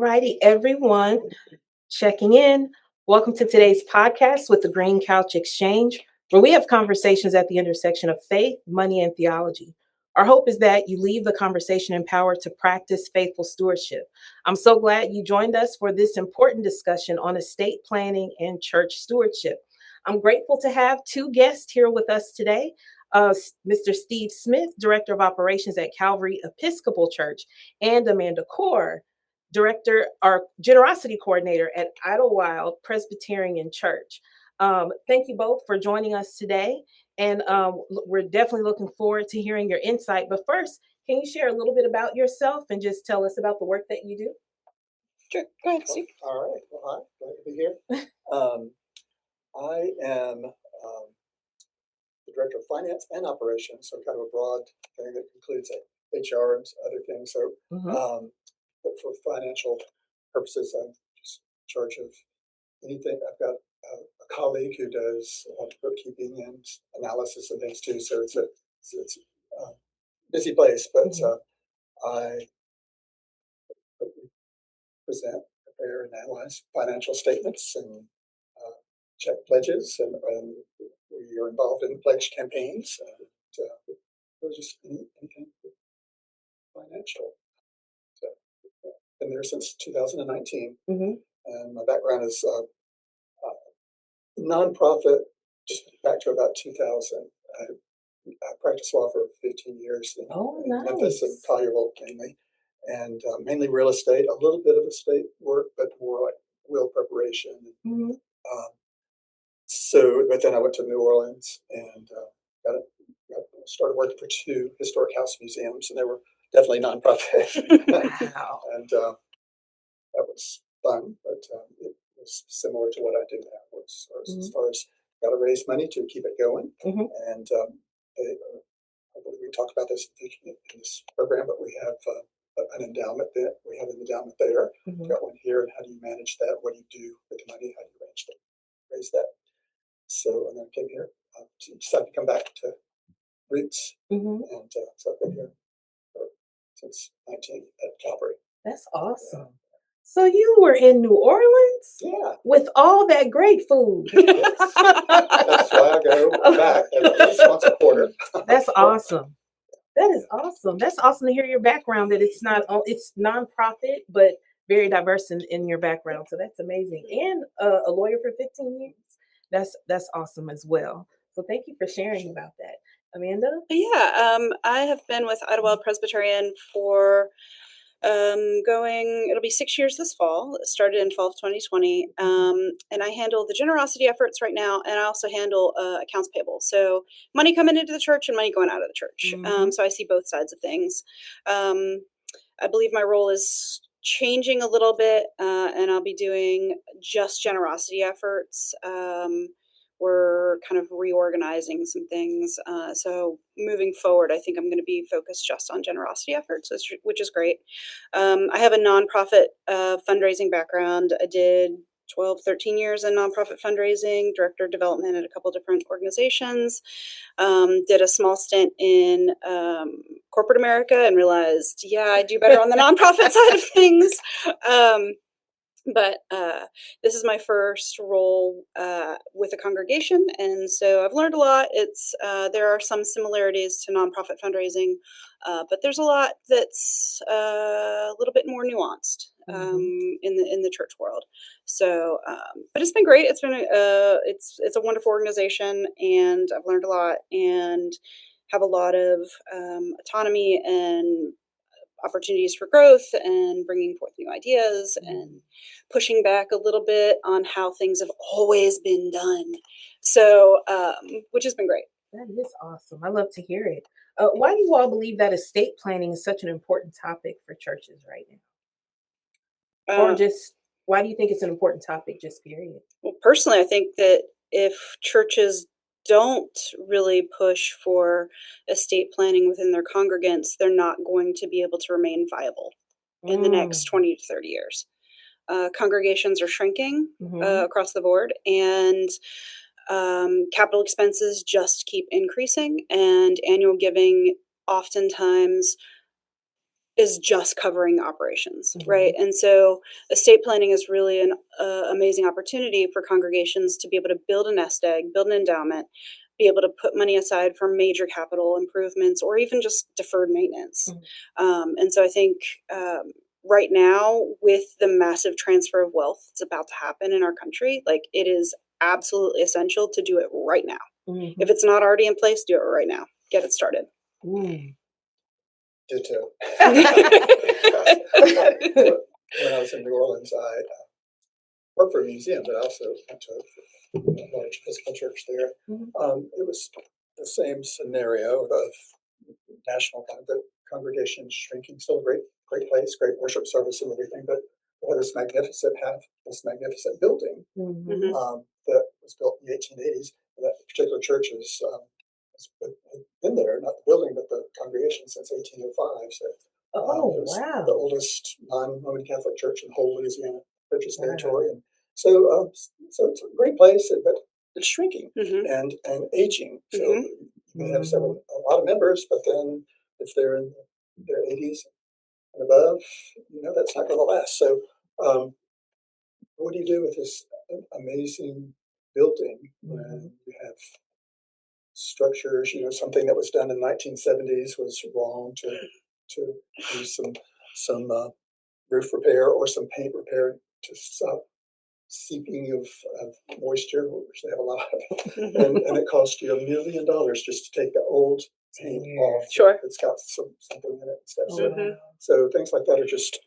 righty, everyone, checking in. Welcome to today's podcast with the Green Couch Exchange, where we have conversations at the intersection of faith, money, and theology. Our hope is that you leave the conversation empowered to practice faithful stewardship. I'm so glad you joined us for this important discussion on estate planning and church stewardship. I'm grateful to have two guests here with us today. Mr. Steve Smith, Director of Operations at Calvary Episcopal Church, and Amanda Kohr, Director or Generosity Coordinator at Idlewild Presbyterian Church. Thank you both for joining us today. And we're definitely looking forward to hearing your insight. But first, can you share a little bit about yourself and just tell us about the work that you do? Sure. Go ahead, Steve. All right. Well, hi. Glad to be here. I am the Director of Finance and Operations, so kind of a broad thing that includes HR and other things. So, but for financial purposes, I'm just in charge of anything. I've got a colleague who does bookkeeping and analysis and things too. So it's a busy place, but I present, prepare, and analyze financial statements and check pledges, and we are involved in pledge campaigns. Just anything financial. So, been there since 2019, and my background is nonprofit. Just back to about 2000. I practiced law for 15 years in Memphis and Collierville mainly, and mainly real estate, a little bit of estate work, but more like will preparation. But then I went to New Orleans and started working for two historic house museums, and they were definitely nonprofit. Wow. And that was fun, but it was similar to what I do now. As far as got to raise money to keep it going, and we talk about this in this program, but we have an endowment that we have an endowment there. We've got one here, and how do you manage that? What do you do with the money? How do you raise that? So, and then I came here to decide to come back to roots, and so I've been here since 19 at Calvary. That's awesome. So you were in New Orleans? Yeah. With all that great food. Yes. That's why I go back at least once a quarter. That's awesome. That is awesome. That's awesome to hear your background, that it's nonprofit, but very diverse in your background. So that's amazing. And a lawyer for 15 years. That's awesome as well. So thank you for sharing about that. Amanda? Yeah, I have been with Idlewild Presbyterian for it'll be 6 years this fall. It started in fall of 2020. And I handle the generosity efforts right now, and I also handle accounts payable. So money coming into the church and money going out of the church. So I see both sides of things. I believe my role is changing a little bit, and I'll be doing just generosity efforts. We're kind of reorganizing some things. So moving forward, I think I'm going to be focused just on generosity efforts, which is great. I have a nonprofit fundraising background. I did 12, 13 years in nonprofit fundraising, director of development at a couple different organizations. Did a small stint in corporate America and realized, I do better on the nonprofit side of things. But this is my first role with a congregation, and so I've learned a lot. There are some similarities to nonprofit fundraising, but there's a lot that's a little bit more nuanced in the church world. So, but it's been great. It's been it's a wonderful organization, and I've learned a lot and have a lot of autonomy and opportunities for growth and bringing forth new ideas and pushing back a little bit on how things have always been done. So, which has been great. That is awesome. I love to hear it. Why do you all believe that estate planning is such an important topic for churches right now? Or just, why do you think it's an important topic, just period? Well, personally, I think that if churches don't really push for estate planning within their congregants, they're not going to be able to remain viable in the next 20 to 30 years. Congregations are shrinking across the board, and capital expenses just keep increasing, and annual giving oftentimes is just covering operations, right? And so estate planning is really an amazing opportunity for congregations to be able to build a nest egg, build an endowment, be able to put money aside for major capital improvements or even just deferred maintenance. And so I think right now, with the massive transfer of wealth that's about to happen in our country, like it is absolutely essential to do it right now. If it's not already in place, do it right now. Get it started. Ditto. When I was in New Orleans, I worked for a museum, but I also went to a large Episcopal church there. It was the same scenario of national the congregation shrinking. Still a great place, great worship service and everything, but we had this magnificent building that was built in the 1880s. That particular church has been there, not the building, but the congregation since 1805. So it was the oldest non-Roman Catholic church in the whole Louisiana Purchase territory. And so it's a great place, but it's shrinking and aging. So you may have a lot of members, but then if they're in their 80s and above, that's not going to last. So what do you do with this amazing building when you have structures? Something that was done in the 1970s was wrong to do some roof repair or some paint repair to stop seeping of moisture, which they have a lot of, and it cost you $1 million just to take the old paint off. Sure, it's got something in it and stuff. So things like that are just,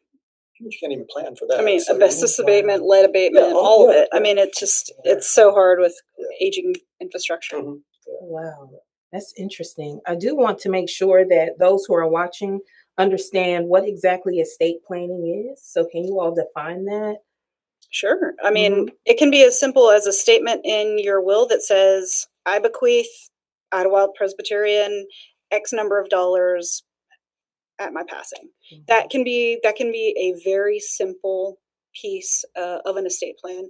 you can't even plan for that. I mean, so, asbestos abatement, lead abatement, all of it. I mean, it's so hard with aging infrastructure. Wow, that's interesting. I do want to make sure that those who are watching understand what exactly estate planning is. So can you all define that? Sure. I mean, it can be as simple as a statement in your will that says, I bequeath Idlewild Presbyterian X number of dollars at my passing. That can be a very simple piece of an estate plan.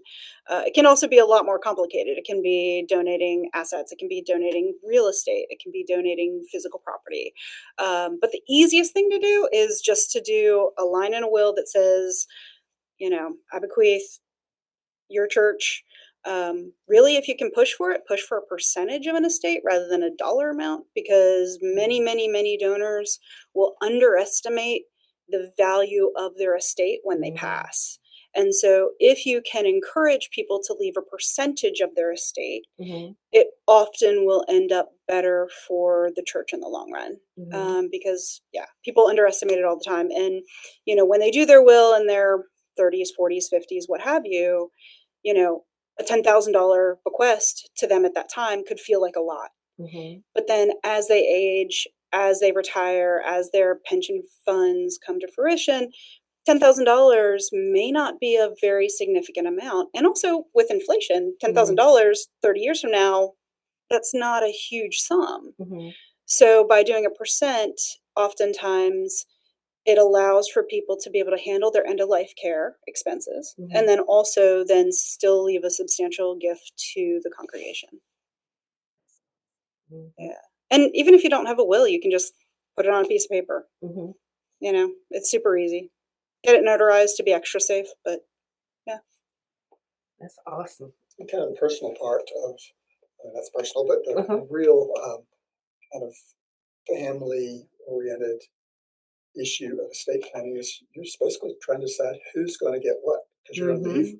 It can also be a lot more complicated. It can be donating assets. It can be donating real estate. It can be donating physical property. But the easiest thing to do is just to do a line in a will that says, I bequeath your church. Really, if you can push for a percentage of an estate rather than a dollar amount, because many donors will underestimate the value of their estate when they pass. And so if you can encourage people to leave a percentage of their estate, it often will end up better for the church in the long run. Because people underestimate it all the time. And, when they do their will in their 30s, 40s, 50s, what have you, a $10,000 bequest to them at that time could feel like a lot. But then as they age, as they retire, as their pension funds come to fruition, $10,000 may not be a very significant amount. And also with inflation, $10,000 30 years from now, that's not a huge sum. So by doing a percent, oftentimes it allows for people to be able to handle their end-of-life care expenses and then also then still leave a substantial gift to the congregation. And even if you don't have a will, you can just put it on a piece of paper. It's super easy. Get it notarized to be extra safe, but that's awesome. And kind of the personal part of, that's personal, but the real kind of family-oriented issue of estate planning is you're basically trying to decide who's going to get what, because you're going to leave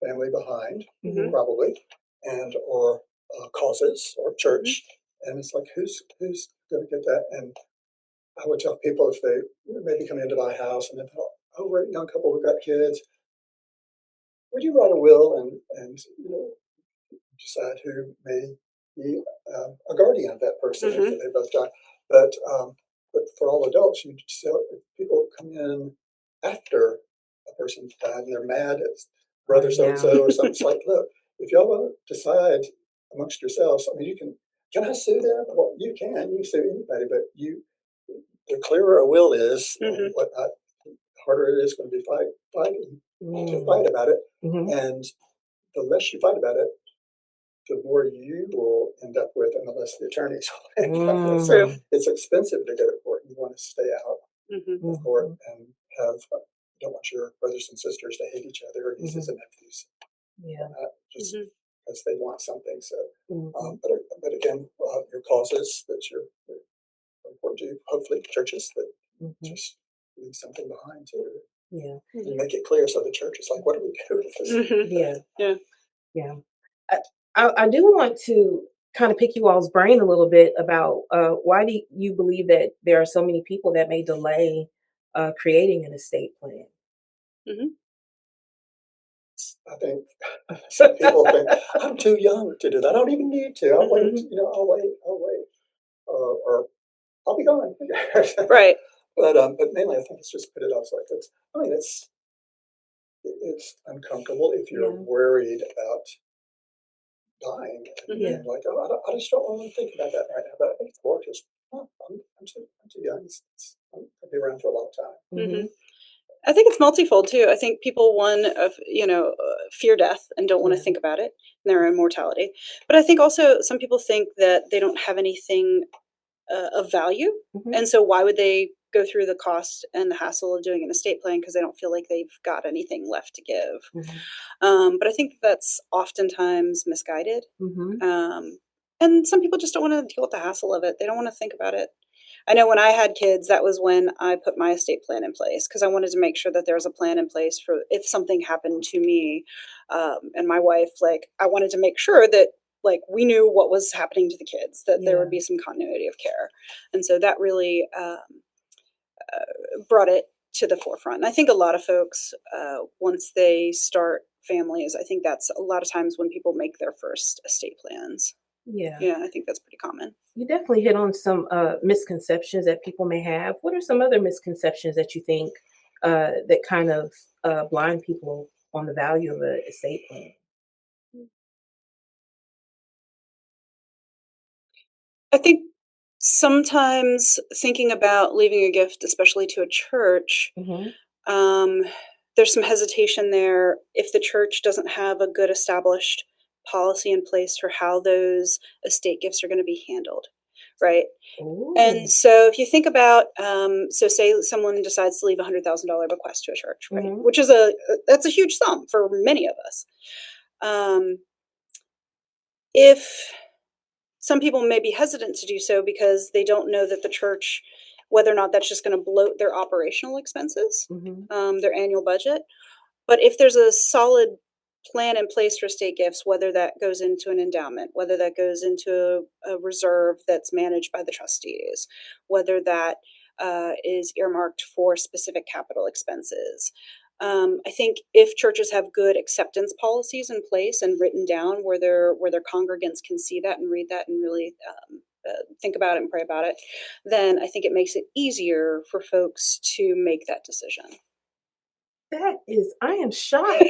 family behind, probably, and or causes or church, and it's like who's going to get that. And I would tell people if they maybe come into my house and they thought, oh, we're a young couple, we've got kids, would you write a will and decide who may be a guardian of that person if they both die. But for all adults, people come in after a person's died and they're mad at brother so-and-so or something. It's like, look, if y'all want to decide amongst yourselves, I mean, can I sue them? Well, you can sue anybody, but the clearer a will is, what the harder it is going to be to fight about it. And the less you fight about it, the more you will end up with, and the less the attorneys will end up with. So it's expensive to go to court. You want to stay out Mm-hmm. court and have, you don't want your brothers and sisters to hate each other, or nieces and nephews, just because they want something. So, but again, your causes that you're important to, hopefully churches that just leave something behind too. Yeah. And make it clear so the church is like, what do we do with this? Yeah. I do want to kind of pick you all's brain a little bit about why do you believe that there are so many people that may delay creating an estate plan? I think some people think I'm too young to do that. I don't even need to. I'll wait. I'll wait, or I'll be gone. Right. But mainly, I think it's just put it off like this. I mean, it's uncomfortable if you're worried about dying. And like, oh, I just don't want to think about that right now. But I think it's more just, I'm too young. I'll be around for a long time. I think it's multifold too. I think people, fear death and don't want to think about it and their immortality. But I think also some people think that they don't have anything of value. And so why would they go through the cost and the hassle of doing an estate plan? Because they don't feel like they've got anything left to give. But I think that's oftentimes misguided. And some people just don't want to deal with the hassle of it. They don't want to think about it. I know when I had kids, that was when I put my estate plan in place, because I wanted to make sure that there was a plan in place for if something happened to me and my wife. Like, I wanted to make sure that we knew what was happening to the kids, that there would be some continuity of care. And so that really brought it to the forefront. And I think a lot of folks, once they start families, I think that's a lot of times when people make their first estate plans. Yeah, I think that's pretty common. You definitely hit on some misconceptions that people may have. What are some other misconceptions that you think that kind of blind people on the value of an estate plan? I think sometimes thinking about leaving a gift, especially to a church, there's some hesitation there if the church doesn't have a good established policy in place for how those estate gifts are going to be handled, right? Ooh. And so if you think about, so say someone decides to leave $100,000 bequest to a church, right? Which is that's a huge sum for many of us. If some people may be hesitant to do so because they don't know that the church, whether or not that's just going to bloat their operational expenses, their annual budget. But if there's a solid plan in place for estate gifts, whether that goes into an endowment, whether that goes into a reserve that's managed by the trustees, whether that is earmarked for specific capital expenses. I think if churches have good acceptance policies in place and written down where their congregants can see that and read that and really think about it and pray about it, then I think it makes it easier for folks to make that decision. I am shocked.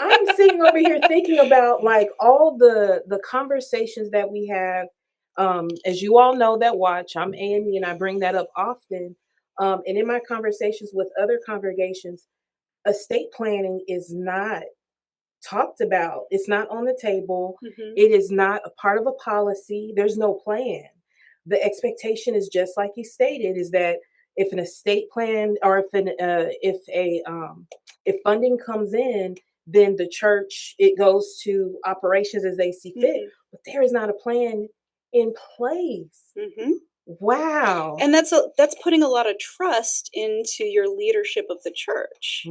I'm sitting over here thinking about all the conversations that we have. As you all know that watch, I'm AME and I bring that up often. And in my conversations with other congregations, estate planning is not talked about. It's not on the table. It is not a part of a policy. There's no plan. The expectation is just like you stated, is that if an estate plan or if funding comes in, then the church, it goes to operations as they see fit. But there is not a plan in place. Wow. And that's putting a lot of trust into your leadership of the church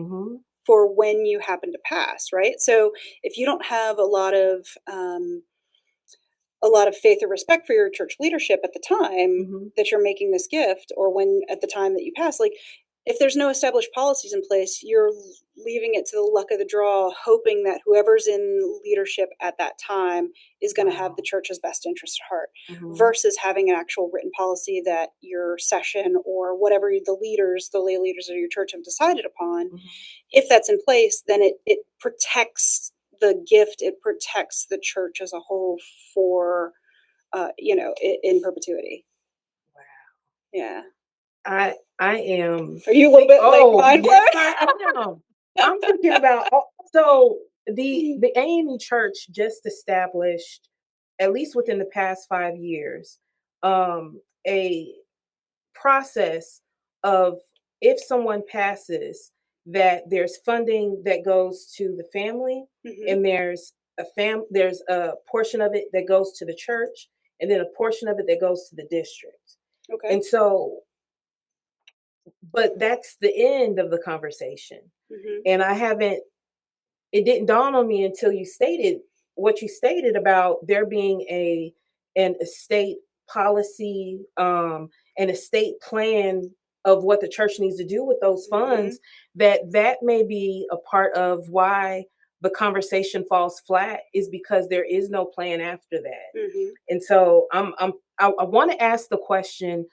for when you happen to pass, right? So if you don't have a lot of faith or respect for your church leadership at the time that you're making this gift, or when at the time that you pass, if there's no established policies in place, you're leaving it to the luck of the draw, hoping that whoever's in leadership at that time is going to have the church's best interest at heart, versus having an actual written policy that your session or whatever the lay leaders of your church have decided upon. If that's in place, then it protects the gift, it protects the church as a whole for, in perpetuity. Wow. Yeah. I am. Are you a little bit mind blown? Yes, I am. I'm thinking about. So the AME Church just established, at least within the past 5 years, a process of if someone passes, that there's funding that goes to the family, and there's a portion of it that goes to the church, and then a portion of it that goes to the district. Okay. And so, but that's the end of the conversation. And it didn't dawn on me until you stated what you stated about there being an estate policy, an estate plan of what the church needs to do with those funds, that may be a part of why the conversation falls flat, is because there is no plan after that. And so I want to ask the question,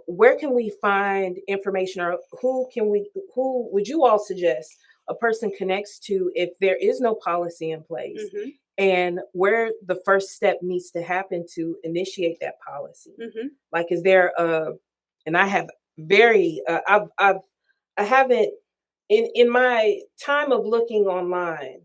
where can we find information, or who would you all suggest a person connects to if there is no policy in place, and where the first step needs to happen to initiate that policy? Like, is there and I have I haven't, in my time of looking online,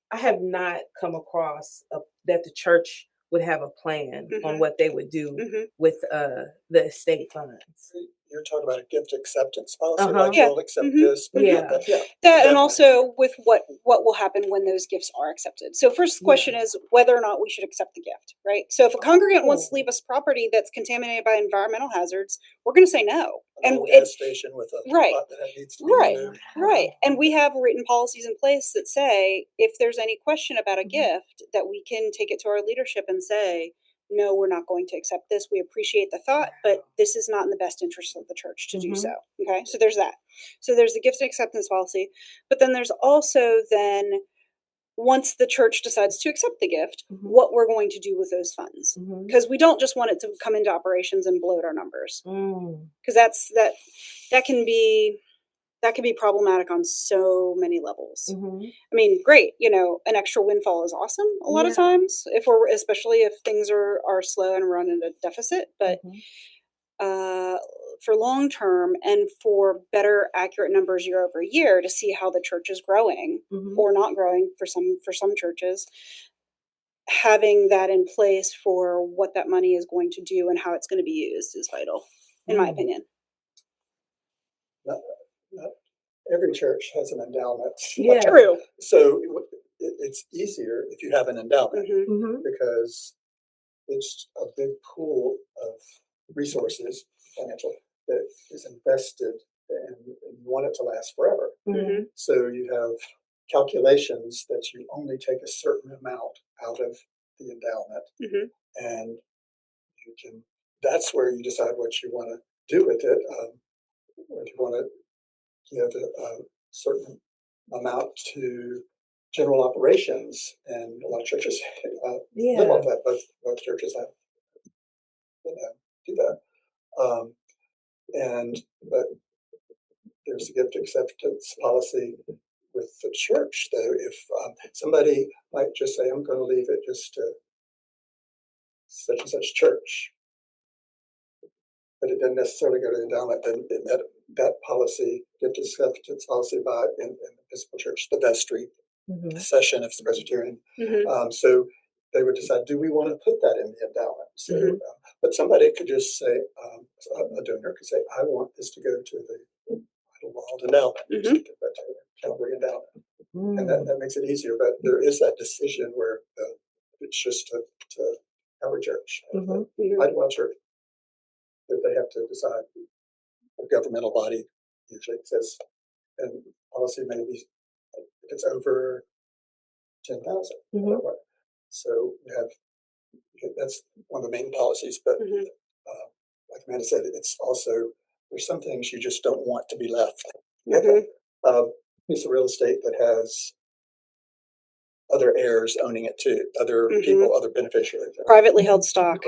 I have not come across that the church would have a plan on what they would do with the estate funds. You're talking about a gift acceptance policy, Uh-huh. like Yeah. we'll accept this. But Yeah. That, and definitely. also with what will happen when those gifts are accepted. So first question is whether or not we should accept the gift, right? So if a congregant wants to leave us property that's contaminated by environmental hazards, we're going to say no. An And old gas station with a Right. pot that needs to be Right. removed. Right. And we have written policies in place that say if there's any question about a gift, that we can take it to our leadership and say, no, we're not going to accept this. We appreciate the thought, but this is not in the best interest of the church to do so. Okay. So there's that. So there's the gift and acceptance policy. But then there's also then, once the church decides to accept the gift, what we're going to do with those funds. Because we don't just want it to come into operations and bloat our numbers. Because that can be problematic on so many levels. I mean, great, an extra windfall is awesome a lot of times, especially if things are slow and run at a deficit. But for long term and for better, accurate numbers year over year to see how the church is growing or not growing for some churches, having that in place for what that money is going to do and how it's going to be used is vital, in my opinion. Not every church has an endowment. True. So it's easier if you have an endowment because it's a big pool of resources, financial, that is invested, and you want it to last forever. So you have calculations that you only take a certain amount out of the endowment, and you can. That's where you decide what you want to do with it. If you want to give a certain amount to general operations, and a lot of churches live off that. Both churches have do that. But there's a gift acceptance policy with the church, though. If somebody might just say, I'm going to leave it just to such and such church, but it doesn't necessarily go to the endowment, then that policy, gift acceptance policy in the Episcopal Church, the vestry, session of the Presbyterian. So they would decide, do we want to put that in the endowment? So, but somebody could just say, a donor could say, I want this to go to the Idlewild endowment, to the Calvary endowment. And that makes it easier. But there is that decision where it's just to Calvary Church, Idlewild Church, that they have to decide. A governmental body usually says, and policy may be, if it's over 10,000. So you have, that's one of the main policies. But like Amanda said, it's also, there's some things you just don't want to be left. A piece of real estate that has other heirs owning it too, other people, other beneficiaries. Privately held stock.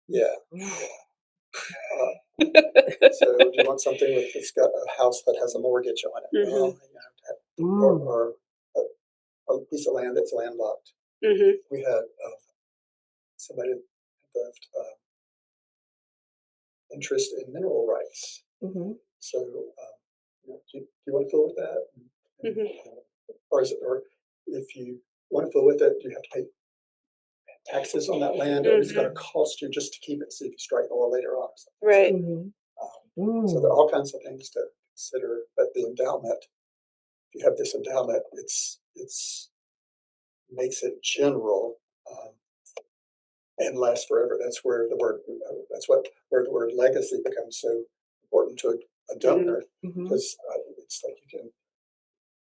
Yeah. So do you want something with, it's got a house that has a mortgage on it? Well, you have to have, or a piece of land that's landlocked. We had somebody left interest in mineral rights. So do you want to fill with that? Or if you want to fill with it, do you have to pay taxes on that land, or it's going to cost you just to keep it, so you can strike oil later on? Right. So there are all kinds of things to consider. But the endowment, if you have this endowment, it's makes it general and lasts forever. That's where the word where the word legacy becomes so important to a donor, because it's like you can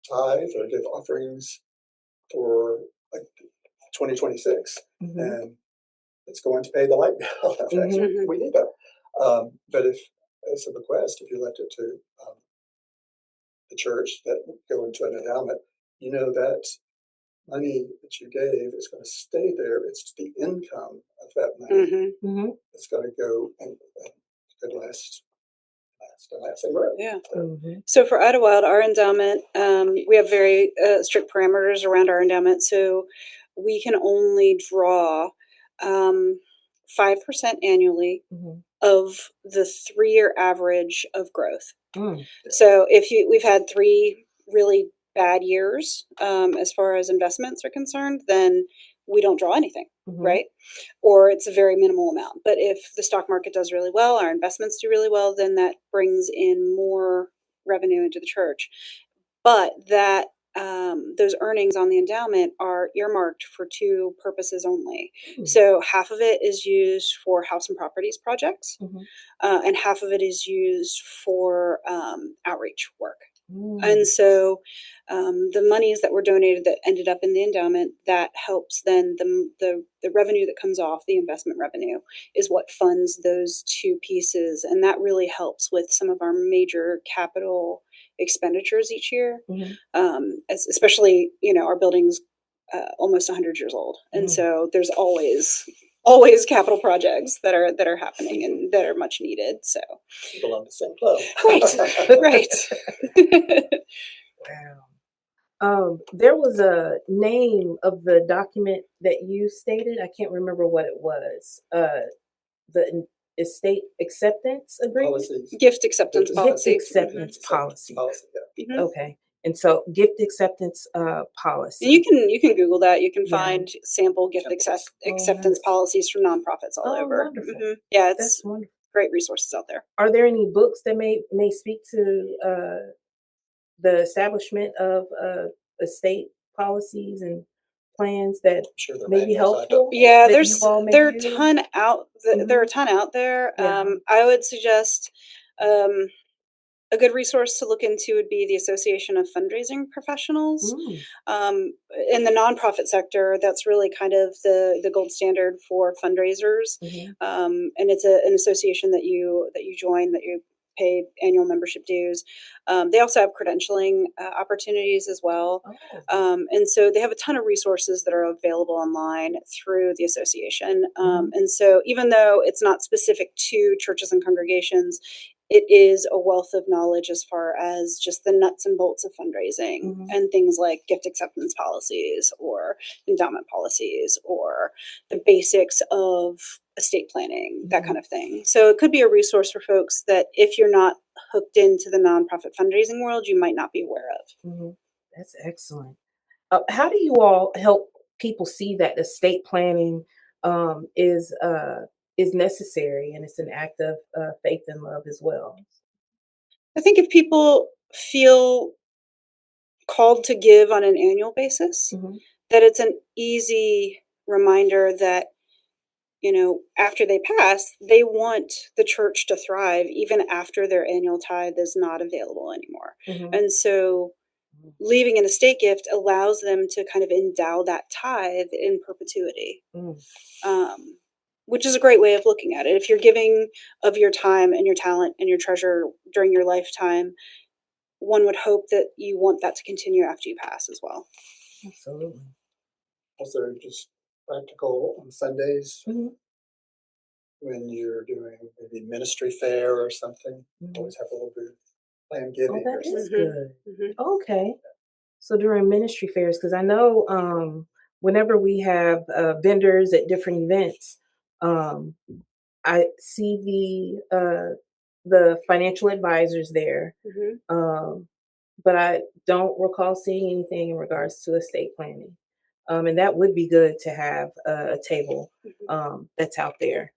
tithe or give offerings for like 2026, and it's going to pay the light bill. We need that. But if, as a bequest, if you left it to the church that would go into an endowment, you know that money that you gave is going to stay there. It's the income of that money that's going to go and could last forever. Yeah. So for Idlewild, our endowment, we have very strict parameters around our endowment. So we can only draw 5% annually of the 3-year average of growth. So we've had 3 really bad years as far as investments are concerned, then we don't draw anything, right? Or it's a very minimal amount. But if the stock market does really well, our investments do really well, then that brings in more revenue into the church. But that those earnings on the endowment are earmarked for 2 purposes only. So half of it is used for house and properties projects, and half of it is used for outreach work. And so the monies that were donated that ended up in the endowment, that helps then the revenue that comes off, the investment revenue, is what funds those 2 pieces. And that really helps with some of our major capital expenditures each year, especially, our building's almost 100 years old. And so there's always capital projects that are happening and that are much needed. So people on the same club. Right. Wow. There was a name of the document that you stated. I can't remember what it was. The estate acceptance agreement? Gift acceptance policy. Gift acceptance policy. Mm-hmm. Okay. And so gift acceptance policy. And you can Google that. You can find sample gift acceptance policies from nonprofits all over. Wonderful. Mm-hmm. Yeah, That's it's wonderful. Great resources out there. Are there any books that may speak to the establishment of estate policies and plans that may be helpful? Yeah, there are a ton out. There are a ton out there. I would suggest a good resource to look into would be the Association of Fundraising Professionals. In the nonprofit sector, that's really kind of the gold standard for fundraisers. And it's an association that you join, that you pay annual membership dues. They also have credentialing opportunities as well. And so they have a ton of resources that are available online through the association. And so even though it's not specific to churches and congregations, it is a wealth of knowledge as far as just the nuts and bolts of fundraising and things like gift acceptance policies or endowment policies or the basics of estate planning, that kind of thing. So it could be a resource for folks that if you're not hooked into the nonprofit fundraising world, you might not be aware of. That's excellent. How do you all help people see that estate planning is necessary and it's an act of faith and love as well? I think if people feel called to give on an annual basis, that it's an easy reminder that, after they pass, they want the church to thrive even after their annual tithe is not available anymore. And so leaving an estate gift allows them to kind of endow that tithe in perpetuity, which is a great way of looking at it. If you're giving of your time and your talent and your treasure during your lifetime, one would hope that you want that to continue after you pass as well. Absolutely. Also, just practical on Sundays when you're doing maybe ministry fair or something. Always have a little bit of planned giving. That is good. Okay. So during ministry fairs, because I know whenever we have vendors at different events, I see the financial advisors there, but I don't recall seeing anything in regards to estate planning. And that would be good to have a table that's out there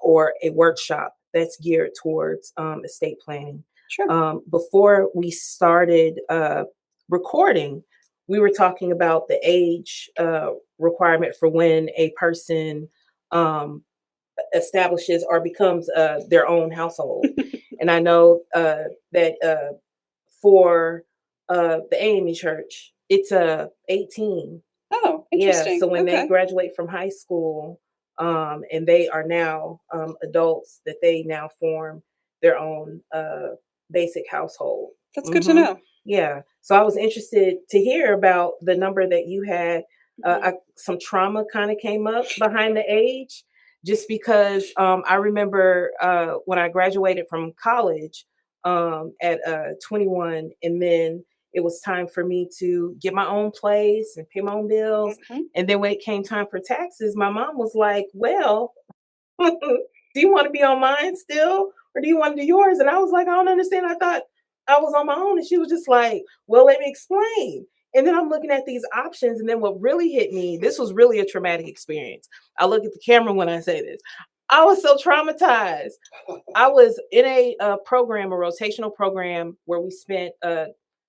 or a workshop that's geared towards estate planning. Sure. Before we started recording, we were talking about the age requirement for when a person establishes or becomes their own household. And I know that for the AME Church, it's 18. Oh, Yeah, interesting. so when they Okay. graduate from high school, and they are now adults, that they now form their own basic household. That's good to know. Yeah, so I was interested to hear about the number that you had. Some trauma kind of came up behind the age, just because I remember when I graduated from college at 21, and then it was time for me to get my own place and pay my own bills. And then when it came time for taxes, my mom was like, well, do you want to be on mine still? Or do you want to do yours? And I was like, I don't understand. I thought I was on my own. And she was just like, well, let me explain. And then I'm looking at these options. And then what really hit me, this was really a traumatic experience. I look at the camera when I say this. I was so traumatized. I was in a program, a rotational program, where we spent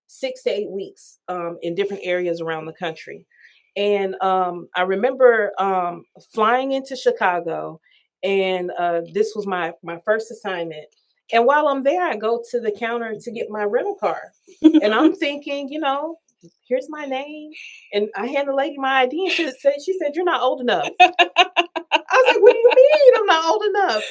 6 to 8 weeks in different areas around the country. And I remember flying into Chicago, and this was my first assignment. And while I'm there, I go to the counter to get my rental car. And I'm thinking, here's my name. And I hand the lady my ID, and she said, you're not old enough. I was like, what do you mean I'm not old enough?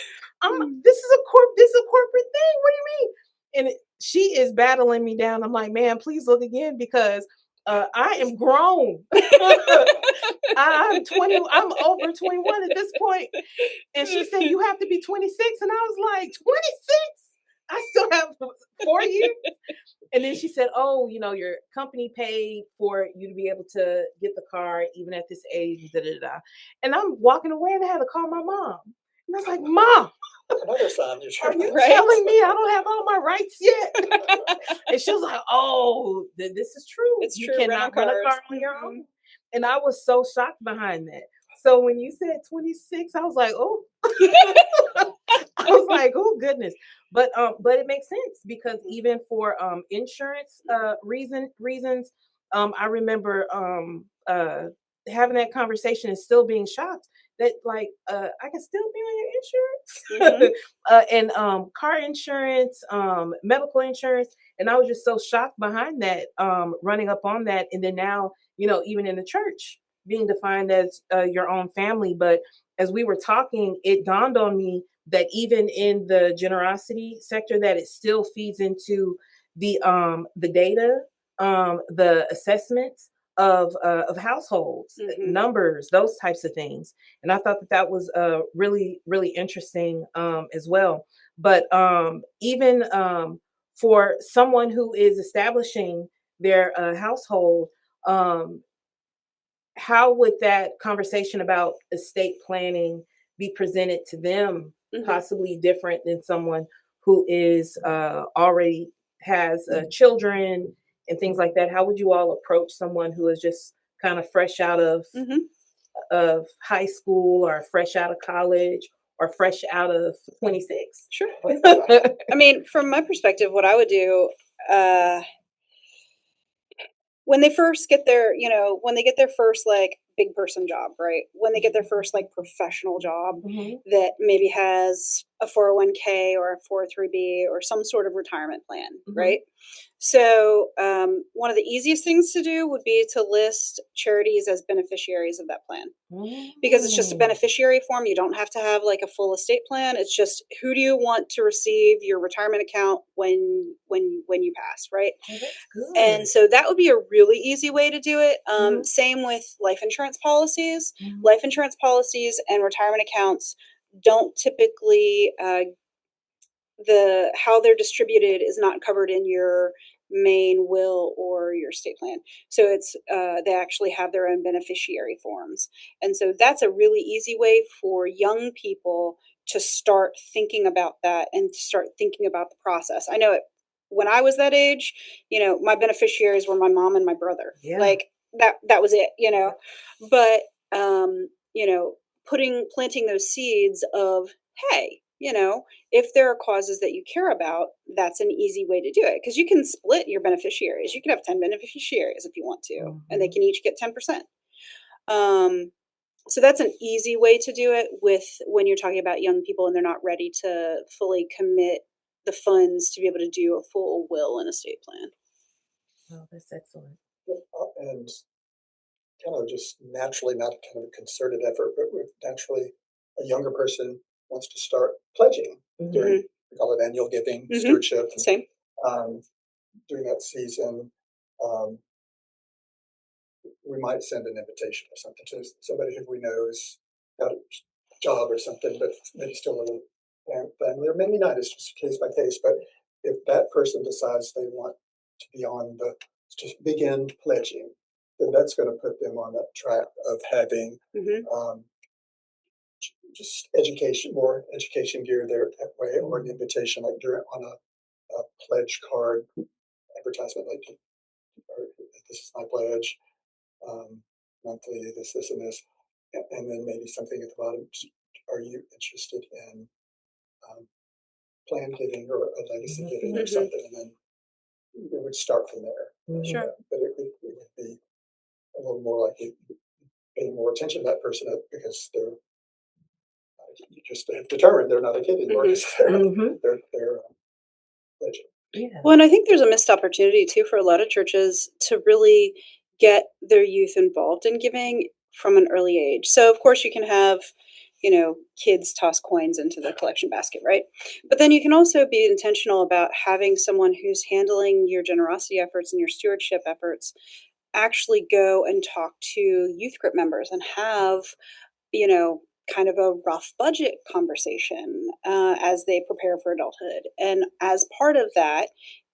This is a corporate thing. What do you mean? And she is battling me down. I'm like, man, please look again, because I am grown. I'm 20. I'm over 21 at this point. And she said, you have to be 26. And I was like, 26? I still have 4 years. And then she said, oh, your company paid for you to be able to get the car even at this age. Da, da, da. And I'm walking away, and I had to call my mom. And I was like, Mom, Another sign are you telling me I don't have all my rights yet? And she was like, oh, this is true. It's you true. cannot rent a car on your own. And I was so shocked behind that. So when you said 26, I was like, oh. I was like, oh goodness. But it makes sense, because even for insurance reasons, I remember having that conversation and still being shocked that I can still be on your insurance. And car insurance, medical insurance. And I was just so shocked behind that, running up on that. And then now, even in the church, being defined as your own family. But as we were talking, it dawned on me that even in the generosity sector, that it still feeds into the data, the assessments of households, numbers, those types of things. And I thought that was really, really interesting as well. But even for someone who is establishing their household, how would that conversation about estate planning be presented to them, possibly different than someone who is already has children and things like that? How would you all approach someone who is just kind of fresh out of high school, or fresh out of college, or fresh out of 26? Sure. I mean, from my perspective, what I would do, when they first get their, when they get their first big person job, right? When they get their first professional job that maybe has a 401k or a 403b or some sort of retirement plan, right? So one of the easiest things to do would be to list charities as beneficiaries of that plan, because it's just a beneficiary form. You don't have to have a full estate plan. It's just, who do you want to receive your retirement account when you pass, right? Oh, that's good. And so that would be a really easy way to do it. Same with life insurance policies. Life insurance policies and retirement accounts don't typically, how they're distributed is not covered in your main will or your estate plan. So it's they actually have their own beneficiary forms. And so that's a really easy way for young people to start thinking about that and to start thinking about the process. I know it when I was that age, my beneficiaries were my mom and my brother. Yeah. That was it, But planting those seeds of, hey, if there are causes that you care about, that's an easy way to do it, because you can split your beneficiaries. You can have 10 beneficiaries if you want to, and they can each get 10%. So that's an easy way to do it when you're talking about young people and they're not ready to fully commit the funds to be able to do a full will and estate plan. Oh, that's excellent. And kind of just naturally, not kind of a concerted effort, but with naturally a younger person wants to start pledging during, we call it annual giving, stewardship. Same. During that season, we might send an invitation or something to somebody who we know has got a job or something, but maybe still a little family, or maybe not. It's just case by case. But if that person decides they want to be on just begin pledging, then that's going to put them on that track of having just more education gear there that way, or an invitation like on a pledge card advertisement, like, this is my pledge, monthly, this, and this, and then maybe something at the bottom. Are you interested in plan giving or a legacy giving or something? And then it would start from there. Sure. But it would be a little more like paying more attention to that person because you just have determined they're not a kid anymore because they're pledging. Yeah. Well, and I think there's a missed opportunity too for a lot of churches to really get their youth involved in giving from an early age. So of course you can have, kids toss coins into the collection basket, right? But then you can also be intentional about having someone who's handling your generosity efforts and your stewardship efforts actually go and talk to youth group members and have, kind of a rough budget conversation as they prepare for adulthood. And as part of that,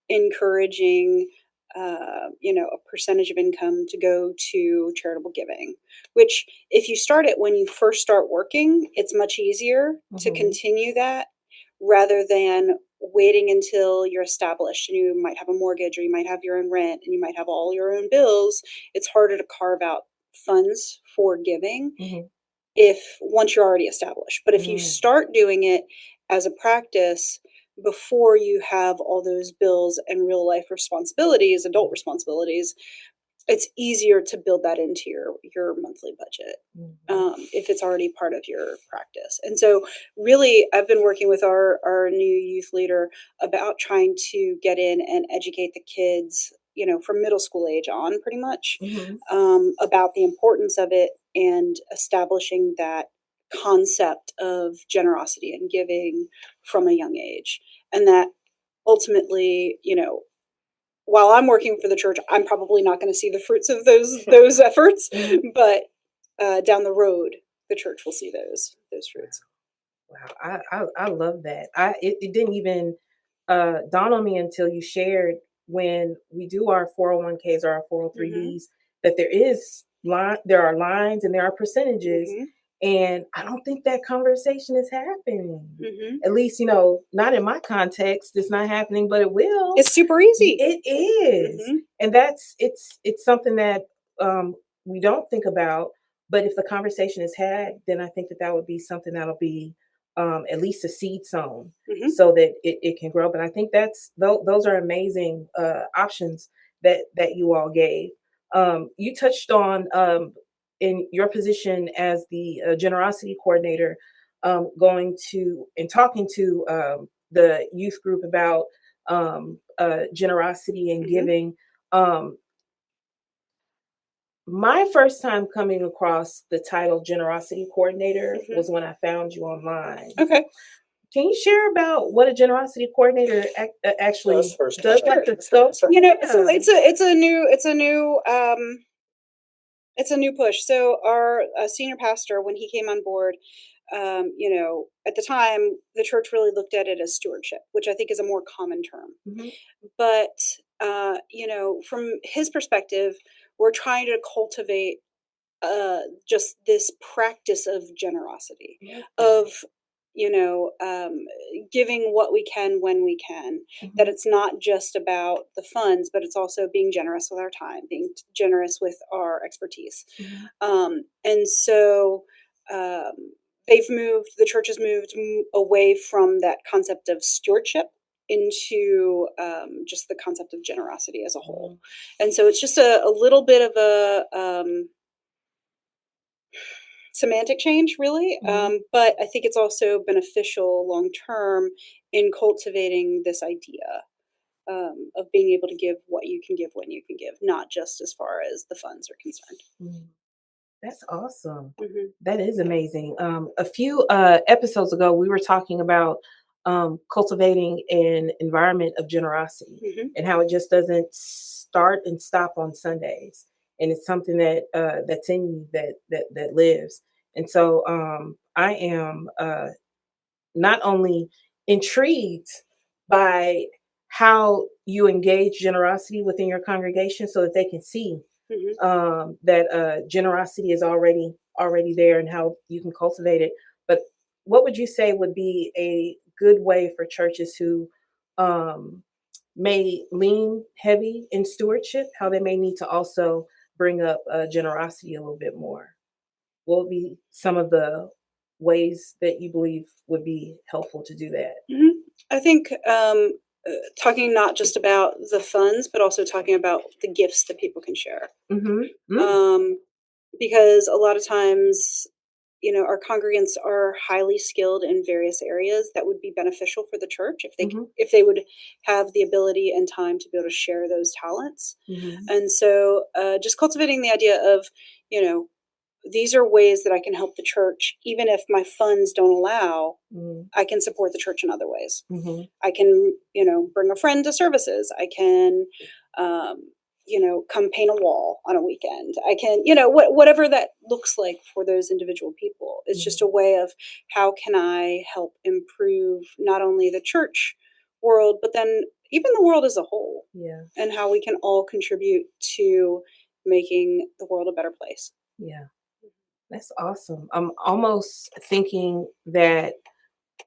encouraging, a percentage of income to go to charitable giving, which if you start it when you first start working, it's much easier to continue that rather than waiting until you're established and you might have a mortgage or you might have your own rent and you might have all your own bills. It's harder to carve out funds for giving once you're already established. But if you start doing it as a practice before you have all those bills and real life responsibilities, adult responsibilities, it's easier to build that into your monthly budget if it's already part of your practice. And so really, I've been working with our new youth leader about trying to get in and educate the kids, from middle school age on pretty much, about the importance of it and establishing that concept of generosity and giving from a young age. And that ultimately, while I'm working for the church, I'm probably not going to see the fruits of those efforts, but down the road, the church will see those fruits. Wow, I love that. It didn't even dawn on me until you shared when we do our 401ks or our 403bs that there are lines and there are percentages. And I don't think that conversation is happening. At least, not in my context. It's not happening, but it will. It's super easy. It is. And it's something that we don't think about. But if the conversation is had, then I think that would be something that'll be at least a seed sown so that it can grow. But I think those are amazing options that you all gave. You touched on in your position as the generosity coordinator, going to and talking to the youth group about generosity and giving. My first time coming across the title generosity coordinator was when I found you online. Okay. Can you share about what a generosity coordinator actually does? It's a new push. So our senior pastor, when he came on board, at the time, the church really looked at it as stewardship, which I think is a more common term. But, from his perspective, we're trying to cultivate just this practice of generosity, of giving what we can when we can, that it's not just about the funds, but it's also being generous with our time, being generous with our expertise. And so the church has moved away from that concept of stewardship into just the concept of generosity as a whole. And so it's just a little bit of a semantic change, really. But I think it's also beneficial long term in cultivating this idea of being able to give what you can give when you can give, not just as far as the funds are concerned. That's awesome. That is amazing. A few episodes ago, we were talking about cultivating an environment of generosity and how it just doesn't start and stop on Sundays, and it's something that that's in you, that lives. And so I am not only intrigued by how you engage generosity within your congregation so that they can see that generosity is already there and how you can cultivate it. But what would you say would be a good way for churches who may lean heavy in stewardship, how they may need to also bring up generosity a little bit more? What would be some of the ways that you believe would be helpful to do that? I think talking not just about the funds, but also talking about the gifts that people can share. Because a lot of times, our congregants are highly skilled in various areas that would be beneficial for the church if they would have the ability and time to be able to share those talents. And so just cultivating the idea of, these are ways that I can help the church, even if my funds don't allow, I can support the church in other ways. I can, bring a friend to services. I can, come paint a wall on a weekend. I can, whatever that looks like for those individual people. It's just a way of how can I help improve not only the church world, but then even the world as a whole. And how we can all contribute to making the world a better place. That's awesome. I'm almost thinking that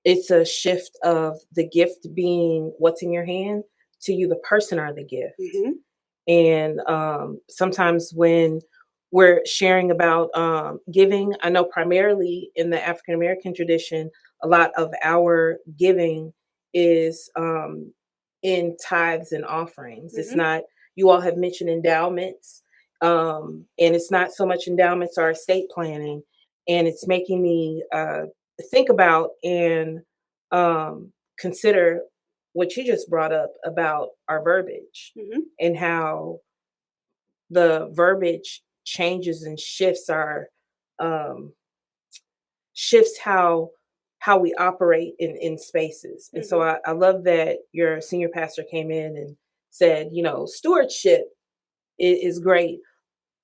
it's a shift of the gift being what's in your hand to you, the person, are the gift. And sometimes when we're sharing about giving, I know primarily in the African American tradition, a lot of our giving is in tithes and offerings. It's not, you all have mentioned endowments, and it's not so much endowments or estate planning. And it's making me think about and consider what you just brought up about our verbiage and how the verbiage changes and shifts our shifts how we operate in spaces. And so I love that your senior pastor came in and said, stewardship is great,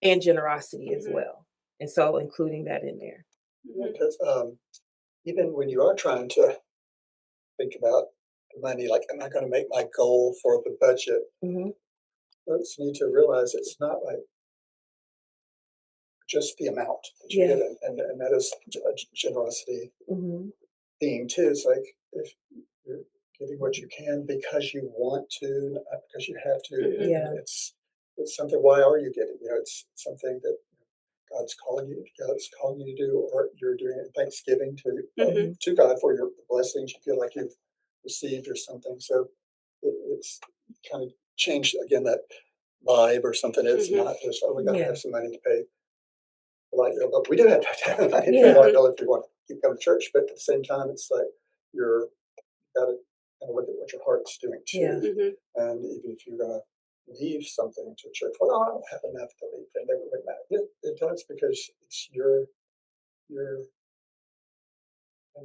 and generosity as well. And so including that in there. Because even when you are trying to think about money, like, am I going to make my goal for the budget? Folks need to realize it's not like just the amount that you get, and that is a generosity theme too. It's like if you're giving what you can because you want to, not because you have to. It's something. Why are you giving? It's something that God's calling you to do, or you're doing it in thanksgiving to God for your blessings you feel like you've received or something. So it's kind of changed again that vibe or something. It's not just, we got to have some money to pay the light bill, but we do have to have money to pay the light bill if we want to keep coming to church. But at the same time, it's like you've got to kind of look at what your heart's doing too. And even if you're going to leave something to church, well, no, I don't have enough to leave, and they would matter. It does, because it's your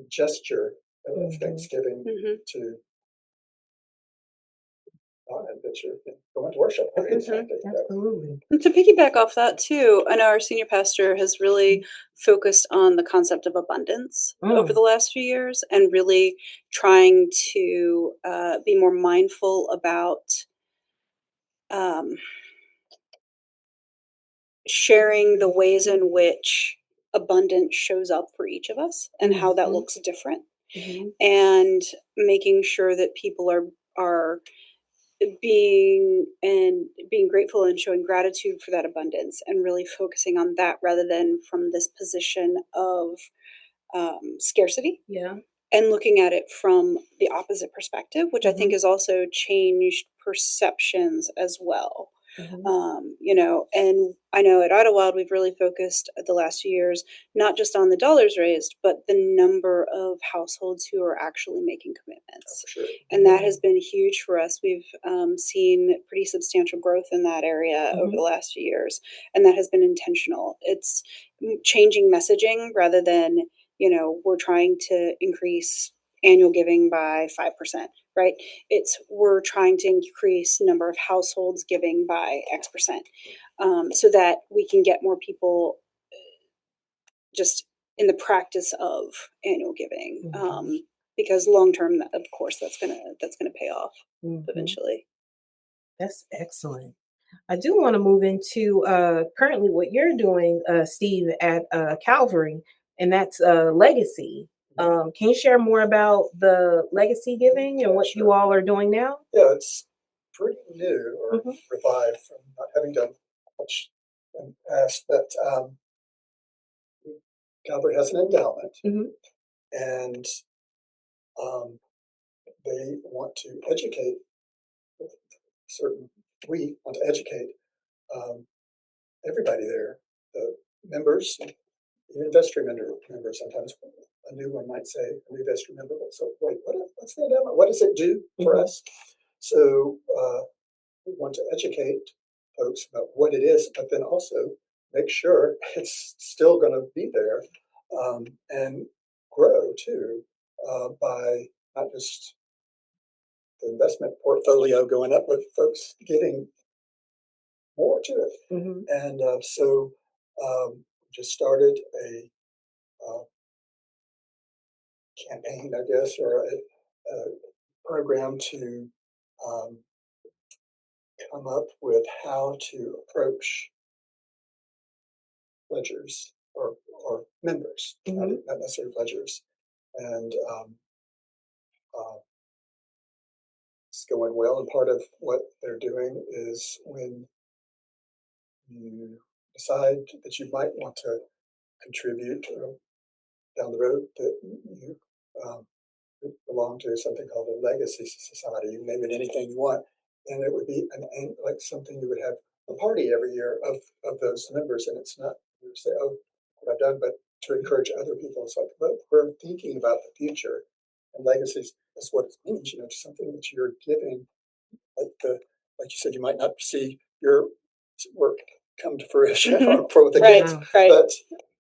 gesture of thanksgiving to God that you're going to worship. Absolutely. And to piggyback off that too, I know our senior pastor has really focused on the concept of abundance over the last few years, and really trying to be more mindful about sharing the ways in which abundance shows up for each of us and how that looks different, and making sure that people are being grateful and showing gratitude for that abundance, and really focusing on that rather than from this position of scarcity. Yeah. And looking at it from the opposite perspective, which I think has also changed perceptions as well. And I know at Idlewild, we've really focused the last few years, not just on the dollars raised, but the number of households who are actually making commitments. For sure. And that has been huge for us. We've seen pretty substantial growth in that area over the last few years. And that has been intentional. It's changing messaging rather than, we're trying to increase annual giving by 5%, right? We're trying to increase number of households giving by X percent, so that we can get more people just in the practice of annual giving. Because long term, of course, that's gonna pay off eventually. That's excellent. I do want to move into currently what you're doing, Steve, at Calvary, and that's legacy. Can you share more about the legacy giving and what you all are doing now? Yeah, it's pretty new or revived from not having done much in the past, but Calvary has an endowment, and they want to educate we want to educate everybody there, the members, even vestry members. Sometimes a new one might say, a new vestry member, so wait, what's the endowment? What does it do for us? So we want to educate folks about what it is, but then also make sure it's still going to be there and grow too by not just the investment portfolio going up, but folks giving more to it. And so just started a campaign, I guess, or a program to come up with how to approach pledgers or members, not necessarily pledgers. And it's going well. And part of what they're doing is when you decide that you might want to contribute down the road, that you belong to something called a legacy society. You name it anything you want, and it would be like something you would have a party every year of those members. And it's not you say, oh, what I've done, but to encourage other people. It's like, but we're thinking about the future, and legacy is what it means. Something that you're giving, like you said, you might not see your work come to fruition for the kids,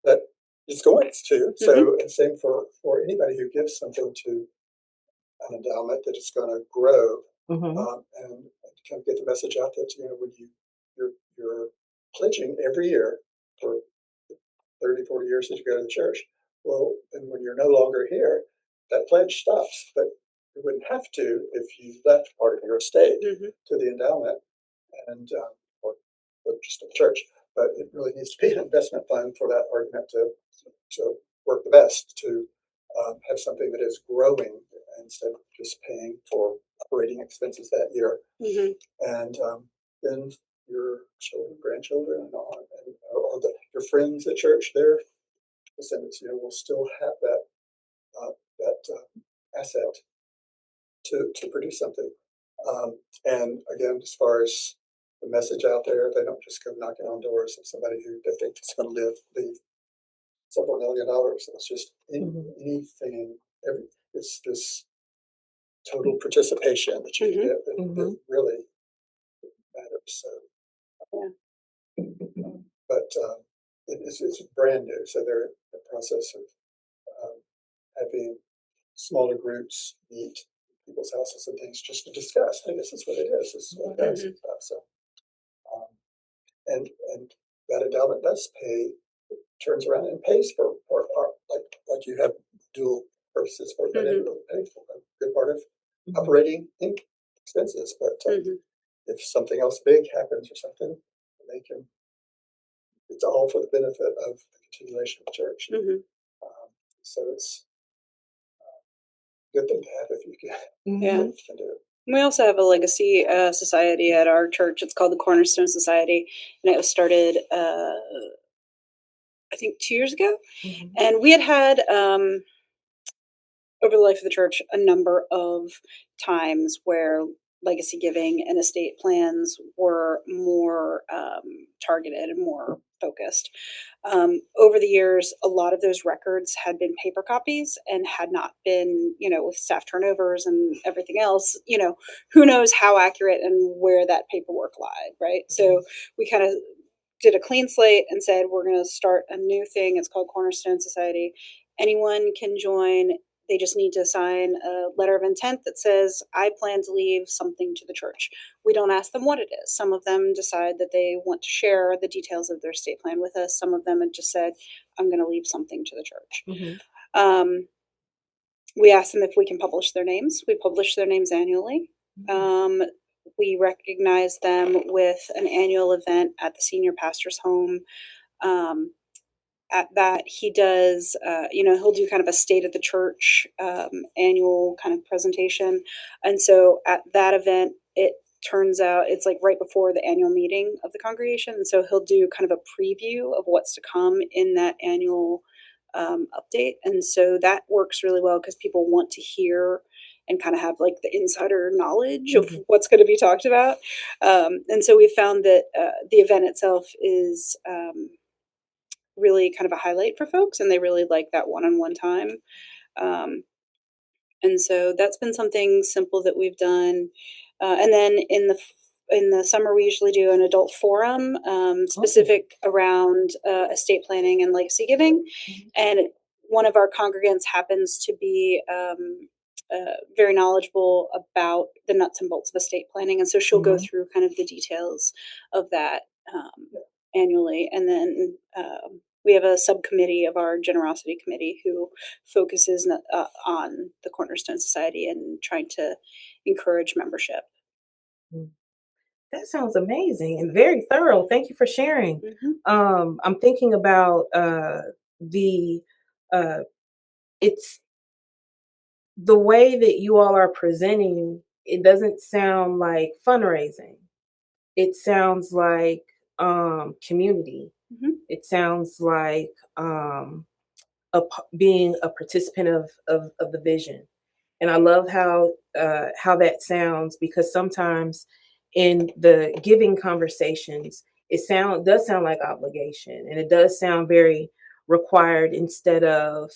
but it's going to. So, and same for anybody who gives something to an endowment, that it's going to grow and kind of get the message out that when you're pledging every year for 30, 40 years that you go to the church. Well, then when you're no longer here, that pledge stops. But you wouldn't have to if you left part of your estate to the endowment and or just to the church. But it really needs to be an investment fund for that argument to work the best, to have something that is growing instead of just paying for operating expenses that year. And then your children, grandchildren, and on, and or your friends at church, their descendants, will still have that asset to produce something. And again, as far as the message out there, they don't just go knocking on doors of somebody who they think is going to leave several $1 million. It's just anything. It's this total participation that you can get that really matters. So, but it's brand new, so they're in the process of having smaller groups meet people's houses and things just to discuss. Hey, this is what it is. This is what it does. And stuff. So, and that endowment does turns around and pays for like you have dual purposes for it, but it will pay for a good part of operating expenses. But if something else big happens or something, they can. It's all for the benefit of the continuation of the church. So it's a good thing to have if you can. If you can do it. We also have a legacy society at our church. It's called the Cornerstone Society, and it was started I think 2 years ago. And we had over the life of the church, a number of times where legacy giving and estate plans were more targeted and more focused. Over the years, a lot of those records had been paper copies and had not been, with staff turnovers and everything else, who knows how accurate and where that paperwork lied, right? So we kind of did a clean slate and said, we're going to start a new thing. It's called Cornerstone Society. Anyone can join. They just need to sign a letter of intent that says, I plan to leave something to the church. We don't ask them what it is. Some of them decide that they want to share the details of their estate plan with us. Some of them have just said, I'm going to leave something to the church. We ask them if we can publish their names. We publish their names annually. We recognize them with an annual event at the senior pastor's home. At that, he does, he'll do kind of a state of the church annual kind of presentation. And so at that event, it turns out it's like right before the annual meeting of the congregation. And so he'll do kind of a preview of what's to come in that annual update. And so that works really well because people want to hear and kind of have like the insider knowledge of what's going to be talked about. And so we found that the event itself is really kind of a highlight for folks, and they really like that one-on-one time. And so that's been something simple that we've done. And then in the summer, we usually do an adult forum specific around estate planning and legacy giving. And one of our congregants happens to be very knowledgeable about the nuts and bolts of estate planning. And so she'll go through kind of the details of that annually. And then we have a subcommittee of our generosity committee who focuses on the Cornerstone Society and trying to encourage membership. That sounds amazing and very thorough. Thank you for sharing. I'm thinking about it's the way that you all are presenting. It doesn't sound like fundraising. It sounds like community. It sounds like being a participant of the vision. And I love how that sounds, because sometimes in the giving conversations, does sound like obligation, and it does sound very required instead of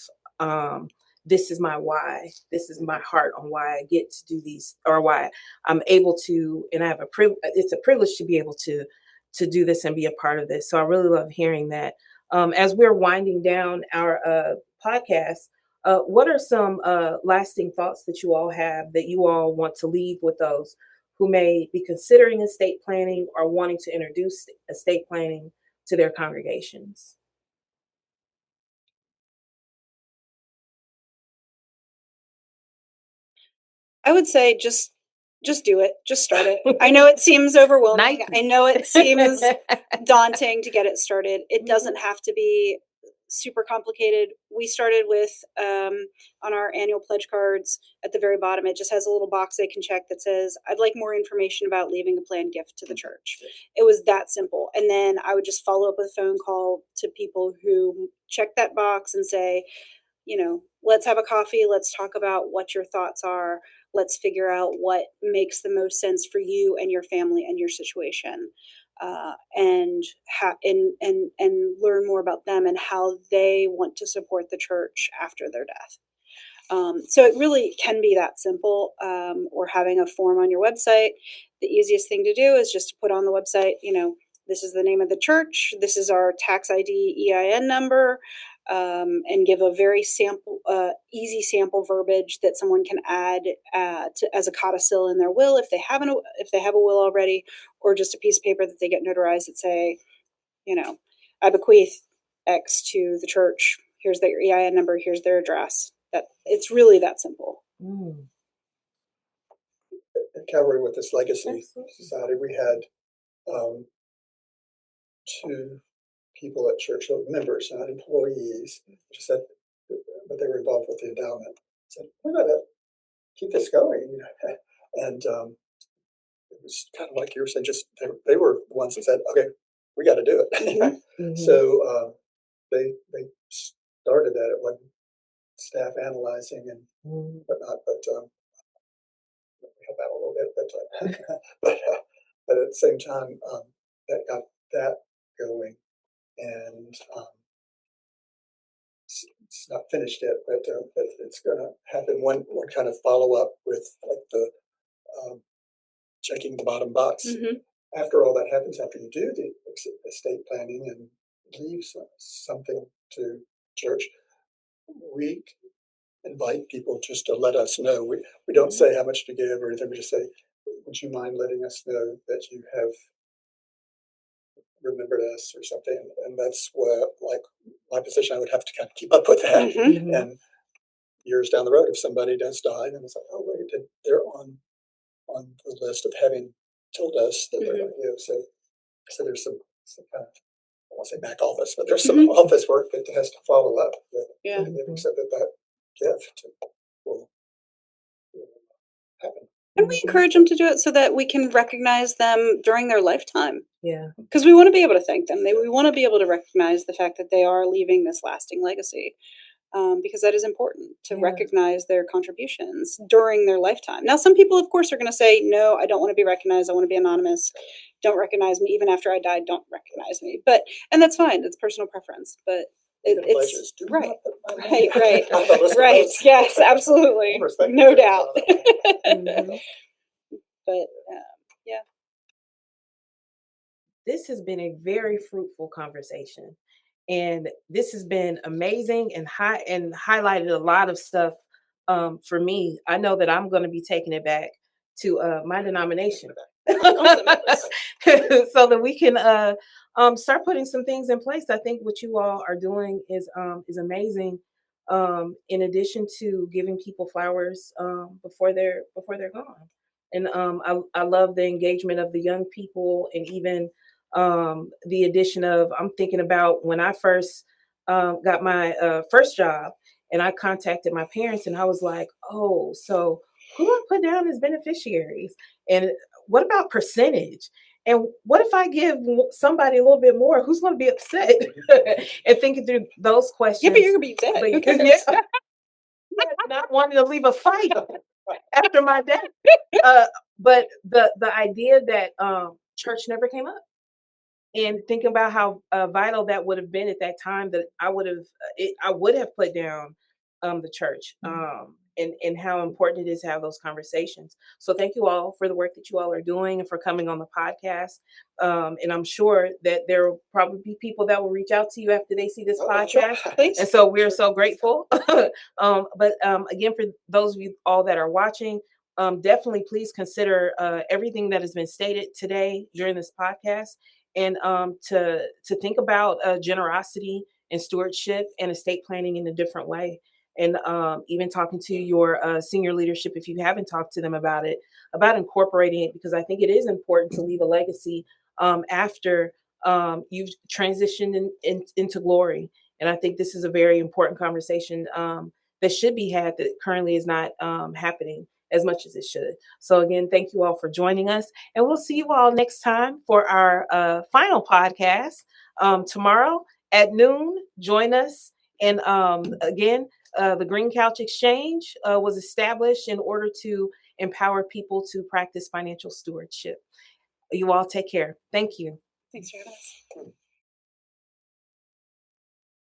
this is my why. This is my heart on why I get to do these, or why I'm able to, and I have it's a privilege to be able to do this and be a part of this. So I really love hearing that. As we're winding down our podcast, what are some lasting thoughts that you all have that you all want to leave with those who may be considering estate planning or wanting to introduce estate planning to their congregations? I would say just do it. Just start it. I know it seems overwhelming. I know it seems daunting to get it started. It doesn't have to be super complicated. We started with on our annual pledge cards at the very bottom, it just has a little box they can check that says, I'd like more information about leaving a planned gift to the church. It was that simple. And then I would just follow up with a phone call to people who check that box and say, let's have a coffee. Let's talk about what your thoughts are. Let's figure out what makes the most sense for you and your family and your situation. And learn more about them and how they want to support the church after their death. So it really can be that simple, or having a form on your website. The easiest thing to do is just to put on the website, this is the name of the church, this is our tax ID EIN number, and give a very easy sample verbiage that someone can add as a codicil in their will if they have a will already, or just a piece of paper that they get notarized that say, I bequeath X to the church. Here's their EIN number. Here's their address. That it's really that simple. At Calvary, with this legacy society, we had 2 people at church, so members, not employees, just said, but they were involved with the endowment. Said, we're going to keep this going, and it was kind of like you were saying. Just they were the ones that said, "Okay, we got to do it." So they started that. It wasn't staff analyzing and whatnot, but we help out a little bit. But at the same time, that got that going, and it's not finished yet, but it's going to happen. One kind of follow up with like the checking the bottom box. After all that happens, after you do the estate planning and leave something to church, we invite people just to let us know. We don't say how much to give or anything. We just say, would you mind letting us know that you have remembered us or something? And that's where, like, my position, I would have to kind of keep up with that. And years down the road, if somebody does die, then it's like, oh wait, they're on the list of having told us that they're going to give. So there's some kind of, I won't say back office, but there's some office work that has to follow up with giving, so that gift will happen. And we encourage them to do it so that we can recognize them during their lifetime. Yeah. Because we want to be able to thank them. We want to be able to recognize the fact that they are leaving this lasting legacy. Because that is important to recognize their contributions during their lifetime. Now, some people, of course, are going to say, no, I don't want to be recognized. I want to be anonymous. Don't recognize me. Even after I died, don't recognize me. And that's fine. It's personal preference. But it's right. Yes, absolutely. No doubt. But yeah. This has been a very fruitful conversation. And this has been amazing and highlighted a lot of stuff for me. I know that I'm going to be taking it back to my denomination so that we can start putting some things in place. I think what you all are doing is amazing. In addition to giving people flowers before they're gone, and I love the engagement of the young people, and even the addition of, I'm thinking about when I first got my first job, and I contacted my parents, and I was like, oh, so who do I put down as beneficiaries? And what about percentage? And what if I give somebody a little bit more? Who's going to be upset? And thinking through those questions. Yeah, but you're going to be dead. Not wanting to leave a fight after my death. But the idea that church never came up. And thinking about how vital that would have been at that time, that I would have put down the church, and how important it is to have those conversations. So thank you all for the work that you all are doing and for coming on the podcast. And I'm sure that there will probably be people that will reach out to you after they see this podcast. And so we're so grateful. But again, for those of you all that are watching, definitely please consider everything that has been stated today during this podcast. And to think about generosity and stewardship and estate planning in a different way. And even talking to your senior leadership, if you haven't talked to them about it, about incorporating it, because I think it is important to leave a legacy after you've transitioned into glory. And I think this is a very important conversation that should be had, that currently is not happening as much as it should. So again, thank you all for joining us, and we'll see you all next time for our final podcast tomorrow at noon. Join us. And again, the Green Couch Exchange was established in order to empower people to practice financial stewardship. You all take care. Thank you. Thanks for having us.